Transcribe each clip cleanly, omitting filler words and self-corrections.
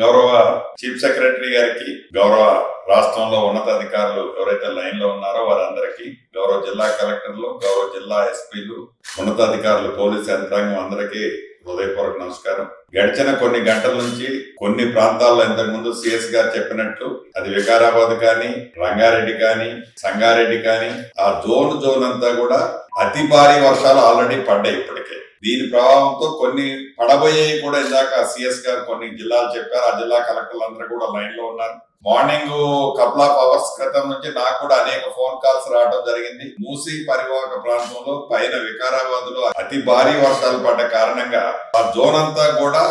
గౌరవ chief secretary గారికి, గౌరవ రాష్ట్రంలో ఉన్నతాధికారులు ఎవరైతే లైన్ లో ఉన్నారో వారందరికీ, గౌరవ జిల్లా కలెక్టర్లు, గౌరవ జిల్లా ఎస్పీలు, ఉన్నతాధికారులు, పోలీసు యంత్రాంగం అందరికీ హృదయపూర్వక నమస్కారం. గడిచిన కొన్ని గంటల నుంచి కొన్ని ప్రాంతాల్లో ఇంతకు ముందు సిఎస్ గారు చెప్పినట్లు అది వికారాబాద్ కానీ, రంగారెడ్డి కానీ, సంగారెడ్డి కానీ ఆ జోన్ అంతా కూడా అతి భారీ వర్షాలు ఆల్రెడీ పడ్డాయి ఇప్పటికే. దీని ప్రభావంతో కొన్ని పడబోయేవి కూడా ఇందాక సిఎస్ గారు కొన్ని జిల్లాలు చెప్పారు. ఆ జిల్లా కలెక్టర్లు అందరూ కూడా లైన్ లో ఉన్నారు. మార్నింగ్ కపుల్ ఆఫ్ అవర్స్ క్రితం నుంచి నాకు కూడా అనేక ఫోన్ కాల్స్ రావడం జరిగింది. మూసీ పరివాహక ప్రాంతంలో పైన వికారాబాద్ లో అతి భారీ వర్షాలు పడ్డ కారణంగా ఆ జోన్ అంతా కూడా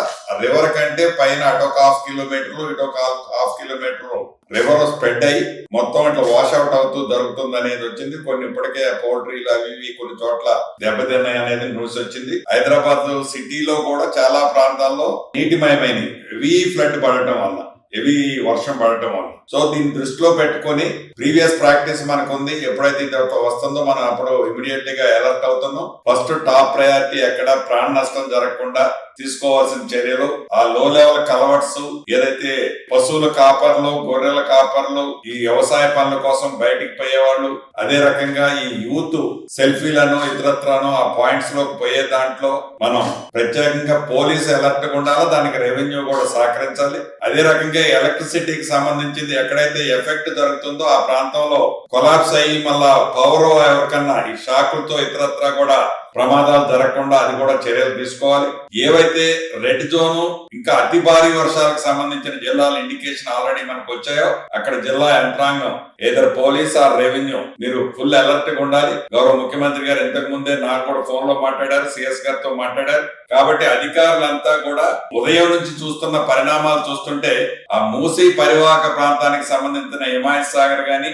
రివర్ కంటే పైన అటొక 1/2 కిలోమీటర్లు ఇటొక 1/2 కిలోమీటర్లు రివర్ స్ప్రెడ్ అయ్యి మొత్తం ఇట్లా వాష్ అవుట్ అవుతూ జరుగుతుంది అనేది వచ్చింది. కొన్ని ఇప్పటికే పౌల్ట్రీలు అవి ఇవి కొన్ని చోట్ల దెబ్బతిన్నాయి అనేది న్యూస్ వచ్చింది. హైదరాబాద్ సిటీలో కూడా చాలా ప్రాంతాల్లో నీటిమయమైనవి, హెవీ ఫ్లడ్ పడటం వల్ల, హెవీ వర్షం పడటం వల్ల. సో దీన్ని దృష్టిలో పెట్టుకుని ప్రీవియస్ ప్రాక్టీస్ మనకు ఉంది. ఎప్పుడైతే ఇది వస్తుందో మనం అప్పుడు ఇమీడియట్ గా అలర్ట్ అవుతున్నాం. ఫస్ట్ టాప్ ప్రయారిటీ ఎక్కడ ప్రాణ నష్టం జరగకుండా తీసుకోవాల్సిన చర్యలు, ఆ లో లెవెల్ కలవర్ట్స్, ఏదైతే పశువుల కాపర్లు, గొర్రెల కాపర్లు, ఈ వ్యవసాయ పనుల కోసం బయటికి పోయేవాళ్ళు, అదే రకంగా ఈ యూత్ సెల్ఫీలను ఇతరత్రాను ఆ పాయింట్స్ లోకి పోయే దాంట్లో మనం ప్రత్యేకంగా పోలీసు అలర్ట్ ఉండాలి. దానికి రెవెన్యూ కూడా సహకరించాలి. అదే రకంగా ఎలక్ట్రిసిటీకి సంబంధించింది ఎక్కడైతే ఎఫెక్ట్ జరుగుతుందో ఆ ప్రాంతంలో కొలాప్స్ అయ్యి మళ్ళా పవర్ ఎవరికన్నా ఈ షాకులతో ఇతరత్రా కూడా ప్రమాదాలు జరగకుండా అది కూడా చర్యలు తీసుకోవాలి. ఏవైతే రెడ్ జోను ఇంకా అతి భారీ వర్షాలకు సంబంధించిన జిల్లాల ఇండికేషన్ ఆల్రెడీ మనకు వచ్చాయో అక్కడ జిల్లా యంత్రాంగం ఏదర్ పోలీస్ ఆర్ రెవెన్యూ మీరు ఫుల్ అలర్ట్ గా ఉండాలి. గౌరవ ముఖ్యమంత్రి గారు ఇంతకు ముందే నాకు కూడా ఫోన్ లో మాట్లాడారు, సిఎస్ గారితో మాట్లాడారు. కాబట్టి అధికారులంతా కూడా ఉదయం నుంచి చూస్తున్న పరిణామాలు చూస్తుంటే ఆ మూసీ పరివాహక ప్రాంతానికి సంబంధించిన హిమాయత్ సాగర్ గాని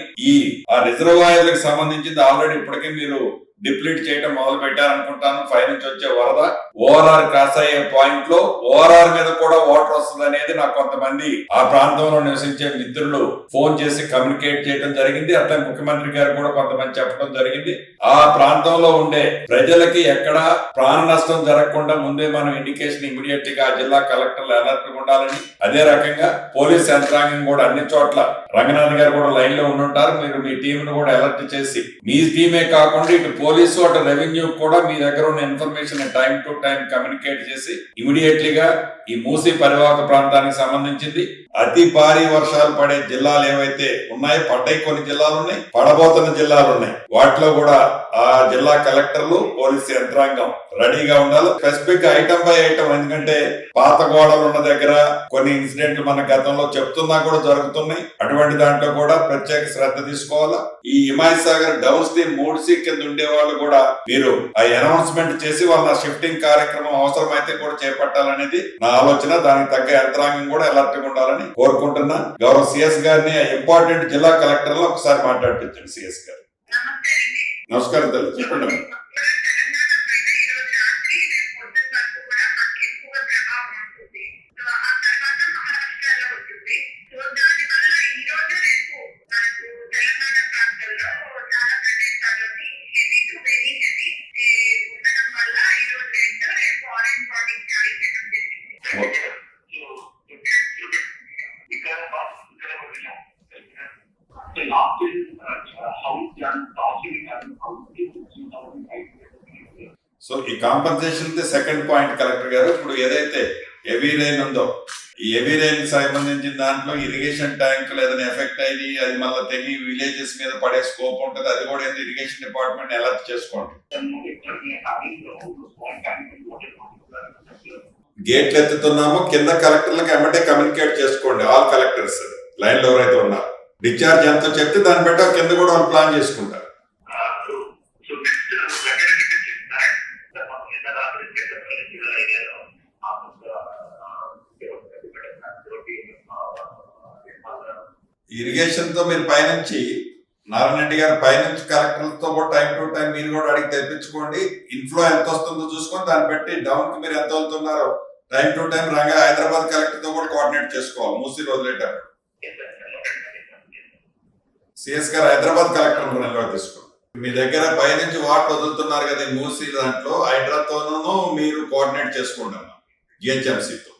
ఆ రిజర్వాయర్లకు సంబంధించింది ఆల్రెడీ ఇప్పటికే మీరు డిప్లీట్ చేయడం మొదలు పెట్టారనుకుంటాను. పై నుంచి వచ్చే వరద ఓఆర్ఆర్ క్రాస్ అయ్యే పాయింట్ లో ఓఆర్ఆర్ మీద కూడా వాటర్ వస్తుంది అనేది నాకు కొంతమంది ఆ ప్రాంతంలో నివసించే మిత్రులు ఫోన్ చేసి కమ్యూనికేట్ చేయడం జరిగింది. అట్లా ముఖ్యమంత్రి గారు కూడా కొంతమంది చెప్పడం జరిగింది. ఆ ప్రాంతంలో ఉండే ప్రజలకి ఎక్కడ ప్రాణ నష్టం జరగకుండా ముందే మనం ఇండికేషన్ ఇమీడియట్ గా ఆ జిల్లా కలెక్టర్లు అలర్ట్ ఉండాలని, అదే రకంగా పోలీస్ యంత్రాంగం కూడా అన్ని చోట్ల రంగనాథ్ గారు కూడా లైన్ లో ఉండుంటారు. మీరు మీ టీం ను కూడా అలర్ట్ చేసి మీ టీమే కాకుండా ఇటు పోలీసు అటు రెవెన్యూ కూడా మీ దగ్గర ఉన్న information time to time communicate చేసి ఇమీడియట్లీగా ఈ మూసీ పరివాహక ప్రాంతానికి సంబంధించింది అతి భారీ వర్షాలు పడే జిల్లాలు ఏవైతే ఉన్నాయో, పడ్డాయి కొన్ని జిల్లాలు ఉన్నాయి, పడబోతున్న జిల్లాలు ఉన్నాయి. వాటిలో కూడా ఆ జిల్లా కలెక్టర్లు, పోలీసు యంత్రాంగం రెడీగా ఉండాలి. స్పెసిఫిక్ ఐటమ్ బై ఐటమ్, ఎందుకంటే పాత గోడలు ఉన్న దగ్గర కొన్ని ఇన్సిడెంట్లు మన గతంలో చెప్తున్నా కూడా జరుగుతున్నాయి. అటువంటి దాంట్లో కూడా ప్రత్యేక శ్రద్ధ తీసుకోవాలా. ఈ Himayat Sagar down stream 3C కింద ఉండే వాళ్ళు కూడా మీరు ఆ అనౌన్స్మెంట్ చేసి వాళ్ళ షిఫ్టింగ్ కార్యక్రమం అవసరమైతే కూడా చేపట్టాలనేది నా ఆలోచన. దానికి తగ్గ యంత్రాంగం కూడా అలర్ట్ గా ఉండాలని కోరుకుంటున్నా. గౌరవ సిఎస్ గారిని ఇంపార్టెంట్ జిల్లా కలెక్టర్ లో ఒకసారి మాట్లాడిపించండి. సిఎస్ గారు నమస్కారం తల్లి, చెప్పండి. సో ఈ కాంపన్సేషన్ సెకండ్ పాయింట్ కలెక్టర్ గారు, ఇప్పుడు ఏదైతే హెవీ రెయిన్ ఉందో ఈ హెవీ రెయిన్ సంబంధించిన దాంట్లో ఇరిగేషన్ ట్యాంకులు ఏదైనా ఎఫెక్ట్ అయ్యి అది మళ్ళీ తెగి విలేజెస్ మీద పడే స్కోప్ ఉంటుంది. అది కూడా ఏంటి ఇరిగేషన్ డిపార్ట్మెంట్ అలర్ట్ చేసుకోండి. గేట్లు ఎత్తుతున్నాము, కింద కలెక్టర్లకు ఎమ్మటే కమ్యూనికేట్ చేసుకోండి. ఆల్ కలెక్టర్స్ లైన్ లో ఎవరైతే ఉన్నారు డిశ్చార్జ్ ఎంతో చెప్తే దాన్ని బట్టి కింద కూడా వాళ్ళు ప్లాన్ చేసుకుంటారు. ఇరిగేషన్ తో మీరు పైనుంచి నారాయణ గారు పైనుంచి కలెక్టర్లతో కూడా టైం టు టైం మీరు కూడా అడిగి తెప్పించుకోండి. ఇన్ఫ్లో ఎంత వస్తుందో చూసుకొని దాన్ని బట్టి డౌన్ కి మీరు ఎంత వెళ్తున్నారో time to time Hyderabad collector తో కూడా కోఆర్డినేట్ చేసుకోవాలి. మూసీ వదిలేటప్పుడు సిఎస్ గారు హైదరాబాద్ కలెక్టర్ నిల్వ తీసుకోండి. మీ దగ్గర పైనుంచి వాటర్ వదులుతున్నారు కదా మూసీ, దాంట్లో హైడ్రాతోనూ మీరు కోఆర్డినేట్ చేసుకోండి అమ్మా, జిహెచ్ఎంసీతో.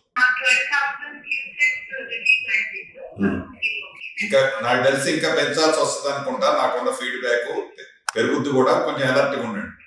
ఇంకా నాకు తెలిసి ఇంకా పెంచాల్సి వస్తుంది అనుకుంటా. నాకున్న ఫీడ్బ్యాక్ పెరుగుద్ది కూడా, కొంచెం అలర్ట్గా ఉండండి.